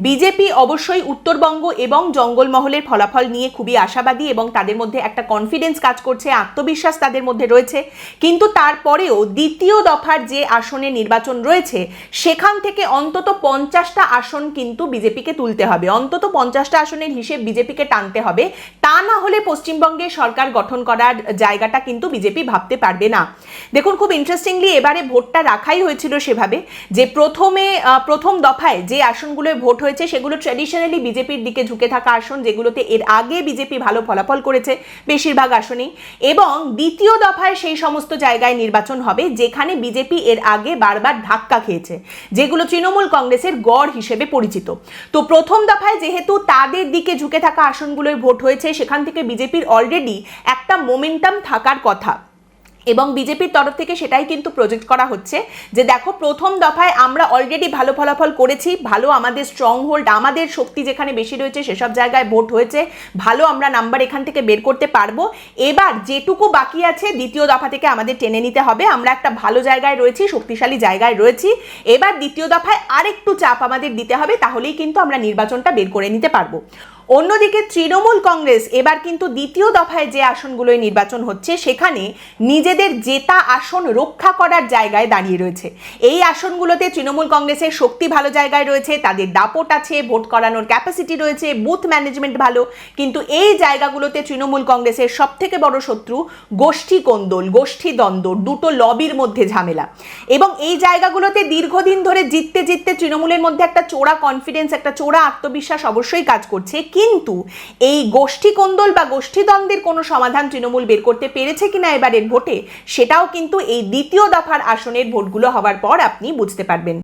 BJP অবশ্যই উত্তরবঙ্গ এবং জঙ্গলমহলের ফলাফল নিয়ে খুবই আশাবাদী এবং তাদের মধ্যে একটা কনফিডেন্স কাজ করছে, আত্মবিশ্বাস তাদের মধ্যে রয়েছে। কিন্তু তারপরেও দ্বিতীয় দফার যে আসনে নির্বাচন রয়েছে সেখান থেকে অন্তত 50টা আসন কিন্তু বিজেপিকে তুলতে হবে, অন্তত 50টা আসনের হিসেব বিজেপিকে টানতে হবে। তা না হলে পশ্চিমবঙ্গে সরকার গঠন করার জায়গাটা কিন্তু বিজেপি ভাবতে পারবে না। দেখুন, খুব ইন্টারেস্টিংলি এবারে ভোটটা রাখাই হয়েছিল সেভাবে যে প্রথম দফায় যে আসনগুলোয় ভোট হয়েছে সেগুলো ট্র্যাডিশনালি বিজেপির দিকে ঝুঁকে থাকা আসন, যেগুলোতে এর আগে বিজেপি ভালো ফলাফল করেছে বেশিরভাগ আসনেই। এবং দ্বিতীয় দফায় সেই সমস্ত জায়গায় নির্বাচন হবে যেখানে বিজেপি এর আগে বারবার ধাক্কা খেয়েছে, যেগুলো তৃণমূল কংগ্রেসের গড় হিসেবে পরিচিত। তো প্রথম দফায় যেহেতু তাদের দিকে ঝুঁকে থাকা আসনগুলোয় ভোট হয়েছে, সেখান থেকে বিজেপির অলরেডি একটা মোমেন্টাম থাকার কথা এবং বিজেপির তরফ থেকে সেটাই কিন্তু প্রজেক্ট করা হচ্ছে যে দেখো, প্রথম দফায় আমরা অলরেডি ভালো ফলাফল করেছি, ভালো আমাদের স্ট্রং হোল্ড, আমাদের শক্তি যেখানে বেশি রয়েছে সেসব জায়গায় ভোট হয়েছে, ভালো আমরা নাম্বার এখান থেকে বের করতে পারবো। এবার যেটুকু বাকি আছে দ্বিতীয় দফা থেকে আমাদের টেনে নিতে হবে, আমরা একটা ভালো জায়গায় রয়েছি, শক্তিশালী জায়গায় রয়েছি। এবার দ্বিতীয় দফায় আরেকটু চাপ আমাদের দিতে হবে, তাহলেই কিন্তু আমরা নির্বাচনটা বের করে নিতে পারবো। অন্যদিকে তৃণমূল কংগ্রেস এবার কিন্তু দ্বিতীয় দফায় যে আসনগুলোয় নির্বাচন হচ্ছে সেখানে নিজেদের জেতা আসন রক্ষা করার জায়গায় দাঁড়িয়ে রয়েছে। এই আসনগুলোতে তৃণমূল কংগ্রেসের শক্তি ভালো জায়গায় রয়েছে, তাদের দাপট আছে, ভোট করানোর ক্যাপাসিটি রয়েছে, বুথ ম্যানেজমেন্ট ভালো। কিন্তু এই জায়গাগুলোতে তৃণমূল কংগ্রেসের সব থেকে বড় শত্রু গোষ্ঠী কোন্দল, গোষ্ঠী দ্বন্দ্ব, দুটো লবির মধ্যে ঝামেলা। এবং এই জায়গাগুলোতে দীর্ঘদিন ধরে জিততে জিততে তৃণমূলের মধ্যে একটা চোরা কনফিডেন্স, একটা চোরা আত্মবিশ্বাস অবশ্যই কাজ করছে। কিন্তু এই গোষ্ঠী কোন্দল বা গোষ্ঠী দ্বন্দ্বের কোনো সমাধান তৃণমূল বের করতে পেরেছে কিনা এবারের ভোটে, সেটাও কিন্তু এই দ্বিতীয় দফার আসনের ভোটগুলো হওয়ার পর আপনি বুঝতে পারবেন।